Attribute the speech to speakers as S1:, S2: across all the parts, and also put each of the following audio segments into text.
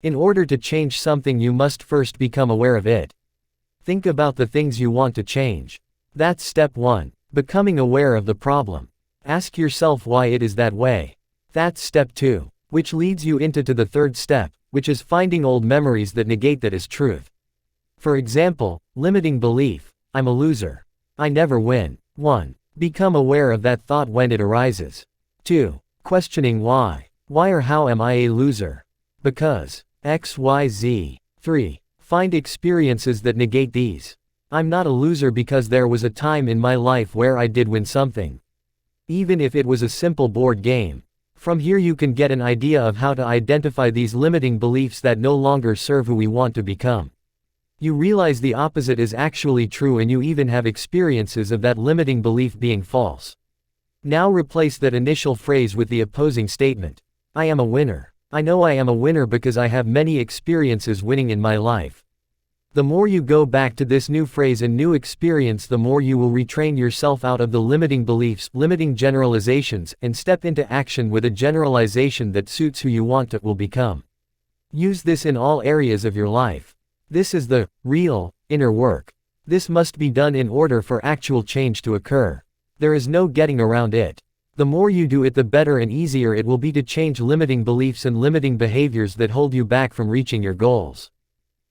S1: In order to change something, you must first become aware of it. Think about the things you want to change. That's step 1. Becoming aware of the problem. Ask yourself why it is that way. That's step 2. Which leads you into the third step, which is finding old memories that negate that as truth. For example, limiting belief: I'm a loser. I never win. 1. Become aware of that thought when it arises. 2. Questioning why. Why or how am I a loser? Because X, Y, Z. 3. Find experiences that negate these. I'm not a loser because there was a time in my life where I did win something. Even if it was a simple board game. From here you can get an idea of how to identify these limiting beliefs that no longer serve who we want to become. You realize the opposite is actually true, and you even have experiences of that limiting belief being false. Now replace that initial phrase with the opposing statement. I am a winner. I know I am a winner because I have many experiences winning in my life. The more you go back to this new phrase and new experience, the more you will retrain yourself out of the limiting beliefs, limiting generalizations, and step into action with a generalization that suits who you want to will become. Use this in all areas of your life. This is the real inner work. This must be done in order for actual change to occur. There is no getting around it. The more you do it, the better and easier it will be to change limiting beliefs and limiting behaviors that hold you back from reaching your goals.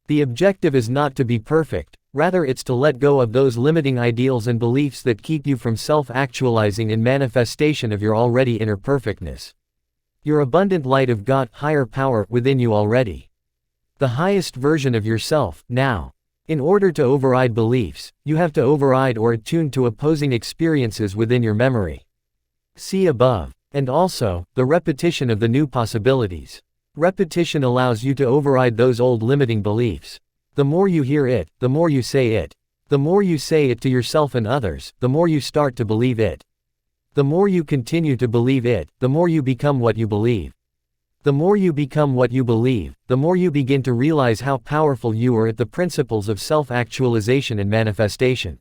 S1: The objective is not to be perfect, rather it's to let go of those limiting ideals and beliefs that keep you from self-actualizing in manifestation of your already inner perfectness. Your abundant light of God, higher power, within you already. The highest version of yourself, now. In order to override beliefs, you have to override or attune to opposing experiences within your memory. See above. And also, the repetition of the new possibilities. Repetition allows you to override those old limiting beliefs. The more you hear it, the more you say it. The more you say it to yourself and others, the more you start to believe it. The more you continue to believe it, the more you become what you believe. The more you become what you believe, the more you begin to realize how powerful you are at the principles of self-actualization and manifestation.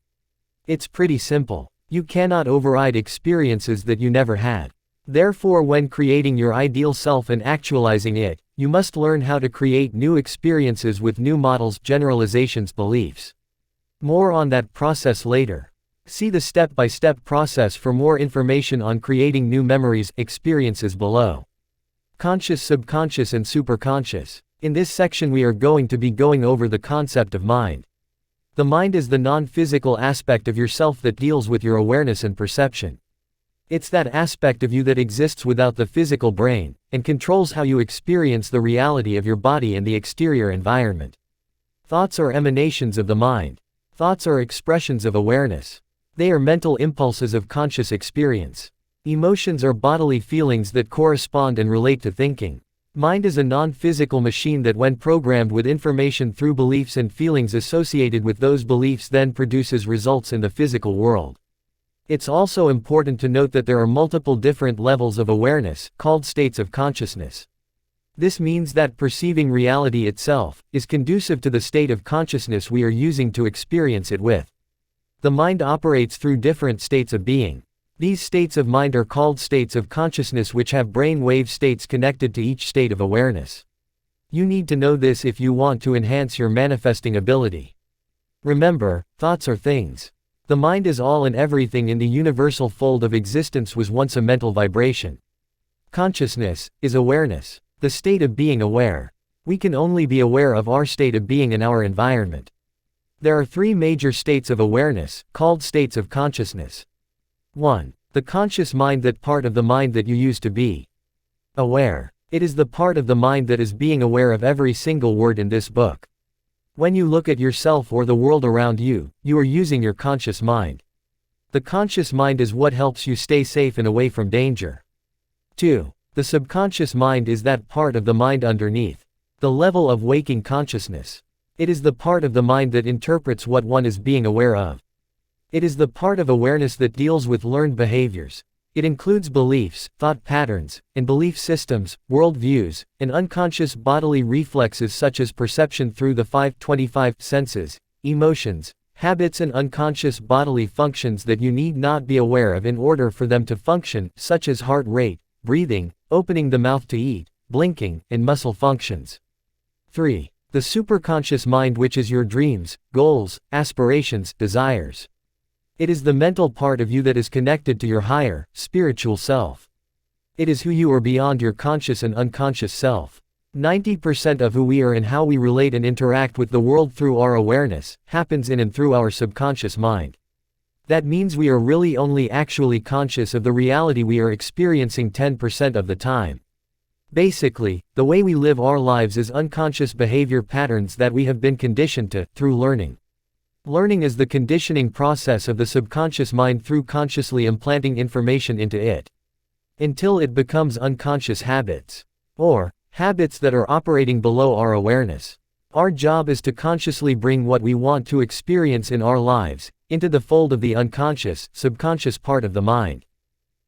S1: It's pretty simple. You cannot override experiences that you never had. Therefore, when creating your ideal self and actualizing it, you must learn how to create new experiences with new models, generalizations, beliefs. More on that process later. See the step-by-step process for more information on creating new memories, experiences below. Conscious, subconscious and superconscious. In this section we are going to be going over the concept of mind. The mind is the non-physical aspect of yourself that deals with your awareness and perception. It's that aspect of you that exists without the physical brain, and controls how you experience the reality of your body and the exterior environment. Thoughts are emanations of the mind. Thoughts are expressions of awareness. They are mental impulses of conscious experience. Emotions are bodily feelings that correspond and relate to thinking. Mind is a non-physical machine that, when programmed with information through beliefs and feelings associated with those beliefs, then produces results in the physical world. It's also important to note that there are multiple different levels of awareness, called states of consciousness. This means that perceiving reality itself is conducive to the state of consciousness we are using to experience it with. The mind operates through different states of being. These states of mind are called states of consciousness, which have brain wave states connected to each state of awareness. You need to know this if you want to enhance your manifesting ability. Remember, thoughts are things. The mind is all and everything in the universal fold of existence, was once a mental vibration. Consciousness is awareness, the state of being aware. We can only be aware of our state of being in our environment. There are three major states of awareness, called states of consciousness. 1. The conscious mind, that part of the mind that you use to be aware. It is the part of the mind that is being aware of every single word in this book. When you look at yourself or the world around you, you are using your conscious mind. The conscious mind is what helps you stay safe and away from danger. 2. The subconscious mind is that part of the mind underneath the level of waking consciousness. It is the part of the mind that interprets what one is being aware of. It is the part of awareness that deals with learned behaviors. It includes beliefs, thought patterns, and belief systems, worldviews, and unconscious bodily reflexes such as perception through the 525 senses, emotions, habits and unconscious bodily functions that you need not be aware of in order for them to function, such as heart rate, breathing, opening the mouth to eat, blinking, and muscle functions. 3. The superconscious mind, which is your dreams, goals, aspirations, desires. It is the mental part of you that is connected to your higher, spiritual self. It is who you are beyond your conscious and unconscious self. 90% of who we are and how we relate and interact with the world through our awareness happens in and through our subconscious mind. That means we are really only actually conscious of the reality we are experiencing 10% of the time. Basically, the way we live our lives is unconscious behavior patterns that we have been conditioned to, through learning. Learning is the conditioning process of the subconscious mind through consciously implanting information into it. Until it becomes unconscious habits. Or, habits that are operating below our awareness. Our job is to consciously bring what we want to experience in our lives into the fold of the unconscious, subconscious part of the mind.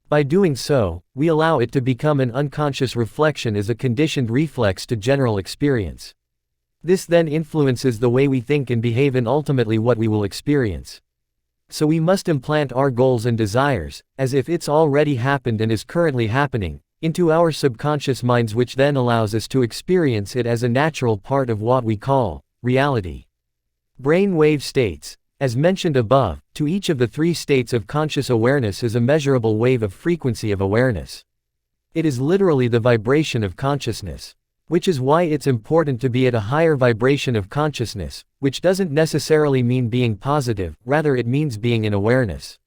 S1: By doing so, we allow it to become an unconscious reflection as a conditioned reflex to general experience. This then influences the way we think and behave and ultimately what we will experience. So we must implant our goals and desires, as if it's already happened and is currently happening, into our subconscious minds, which then allows us to experience it as a natural part of what we call reality. Brain wave states. As mentioned above, to each of the 3 states of conscious awareness is a measurable wave of frequency of awareness. It is literally the vibration of consciousness. Which is why it's important to be at a higher vibration of consciousness, which doesn't necessarily mean being positive, rather it means being in awareness.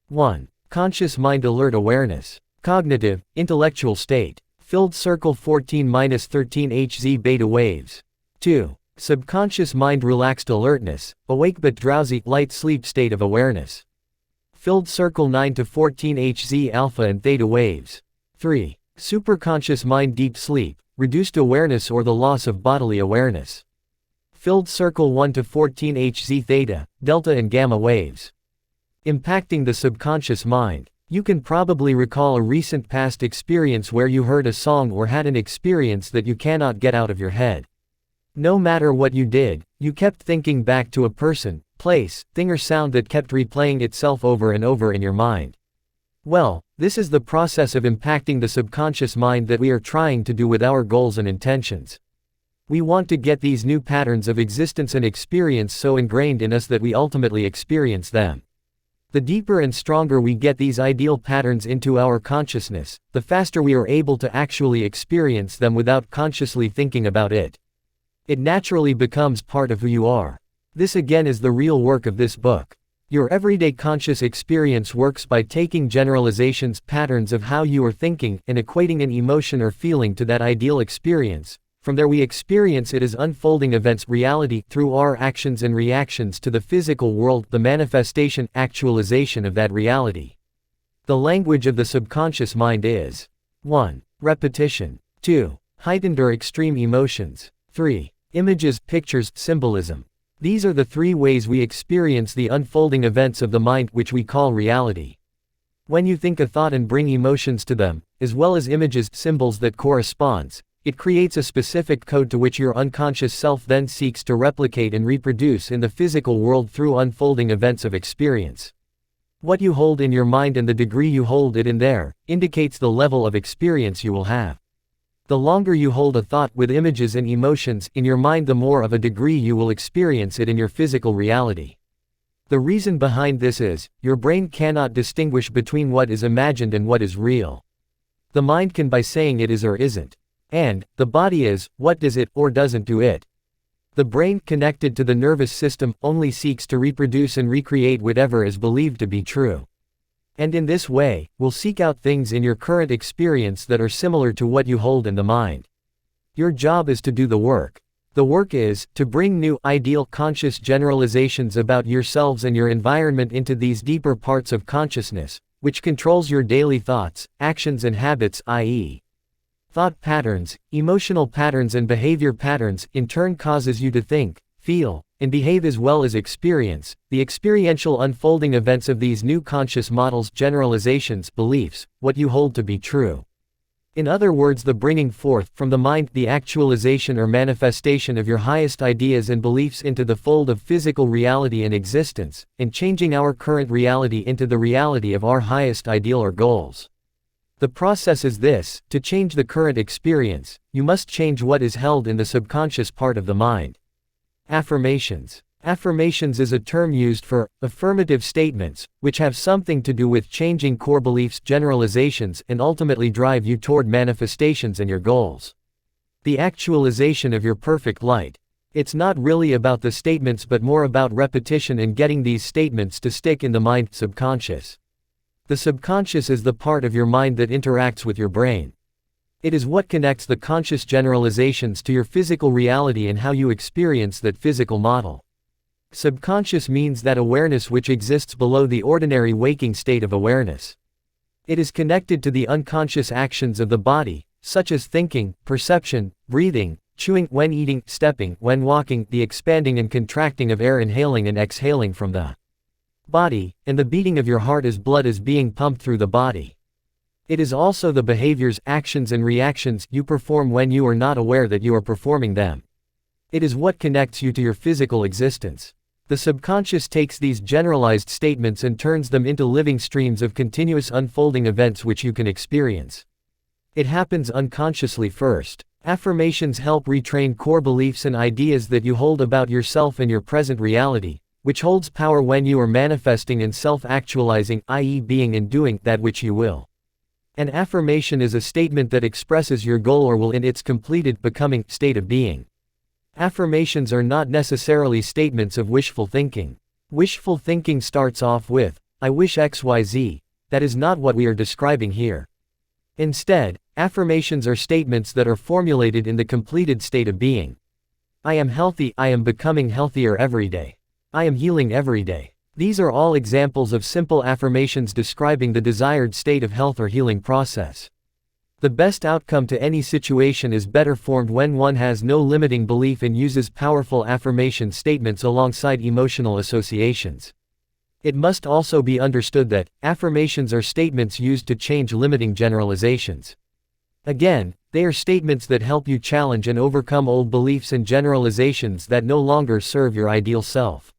S1: 1. Conscious mind alert awareness. Cognitive, intellectual state. Filled circle 14-13 Hz beta waves. 2. Subconscious mind relaxed alertness, awake but drowsy, light sleep state of awareness. Filled circle 9-14 Hz alpha and theta waves. 3. Superconscious mind deep sleep, reduced awareness or the loss of bodily awareness. Filled circle 1-14 Hz theta, delta and gamma waves. Impacting the subconscious mind. You can probably recall a recent past experience where you heard a song or had an experience that you cannot get out of your head. No matter what you did, you kept thinking back to a person, place, thing or sound that kept replaying itself over and over in your mind. Well, this is the process of impacting the subconscious mind that we are trying to do with our goals and intentions. We want to get these new patterns of existence and experience so ingrained in us that we ultimately experience them. The deeper and stronger we get these ideal patterns into our consciousness, the faster we are able to actually experience them without consciously thinking about it. It naturally becomes part of who you are. This again is the real work of this book. Your everyday conscious experience works by taking generalizations, patterns of how you are thinking, and equating an emotion or feeling to that ideal experience. From there we experience it as unfolding events, reality, through our actions and reactions to the physical world, the manifestation, actualization of that reality. The language of the subconscious mind is 1. Repetition. 2. Heightened or extreme emotions. 3. Images, pictures, symbolism. These are the 3 ways we experience the unfolding events of the mind, which we call reality. When you think a thought and bring emotions to them, as well as images, symbols that corresponds, it creates a specific code to which your unconscious self then seeks to replicate and reproduce in the physical world through unfolding events of experience. What you hold in your mind and the degree you hold it in there, indicates the level of experience you will have. The longer you hold a thought with images and emotions in your mind, the more of a degree you will experience it in your physical reality. The reason behind this is, your brain cannot distinguish between what is imagined and what is real. The mind can by saying it is or isn't. And, the body is, what does it, or doesn't do it. The brain, connected to the nervous system, only seeks to reproduce and recreate whatever is believed to be true. And in this way, will seek out things in your current experience that are similar to what you hold in the mind. Your job is to do the work. The work is, to bring new, ideal, conscious generalizations about yourselves and your environment into these deeper parts of consciousness, which controls your daily thoughts, actions and habits, i.e. thought patterns, emotional patterns and behavior patterns, in turn causes you to think, feel, and behave as well as experience, the experiential unfolding events of these new conscious models, generalizations, beliefs, what you hold to be true. In other words, the bringing forth, from the mind, the actualization or manifestation of your highest ideas and beliefs into the fold of physical reality and existence, and changing our current reality into the reality of our highest ideal or goals. The process is this: to change the current experience, you must change what is held in the subconscious part of the mind. Affirmations. Affirmations is a term used for affirmative statements, which have something to do with changing core beliefs, generalizations, and ultimately drive you toward manifestations and your goals. The actualization of your perfect light. It's not really about the statements but more about repetition and getting these statements to stick in the mind, subconscious. The subconscious is the part of your mind that interacts with your brain. It is what connects the conscious generalizations to your physical reality and how you experience that physical model. Subconscious means that awareness which exists below the ordinary waking state of awareness. It is connected to the unconscious actions of the body, such as thinking, perception, breathing, chewing when eating, stepping when walking, the expanding and contracting of air, inhaling and exhaling from the body, and the beating of your heart as blood is being pumped through the body. It is also the behaviors, actions and reactions you perform when you are not aware that you are performing them. It is what connects you to your physical existence. The subconscious takes these generalized statements and turns them into living streams of continuous unfolding events which you can experience. It happens unconsciously first. Affirmations help retrain core beliefs and ideas that you hold about yourself and your present reality, which holds power when you are manifesting and self-actualizing, i.e., being and doing that which you will. An affirmation is a statement that expresses your goal or will in its completed becoming state of being. Affirmations are not necessarily statements of wishful thinking. Wishful thinking starts off with, "I wish XYZ." That is not what we are describing here. Instead, affirmations are statements that are formulated in the completed state of being. I am healthy, I am becoming healthier every day. I am healing every day. These are all examples of simple affirmations describing the desired state of health or healing process. The best outcome to any situation is better formed when one has no limiting belief and uses powerful affirmation statements alongside emotional associations. It must also be understood that affirmations are statements used to change limiting generalizations. Again, they are statements that help you challenge and overcome old beliefs and generalizations that no longer serve your ideal self.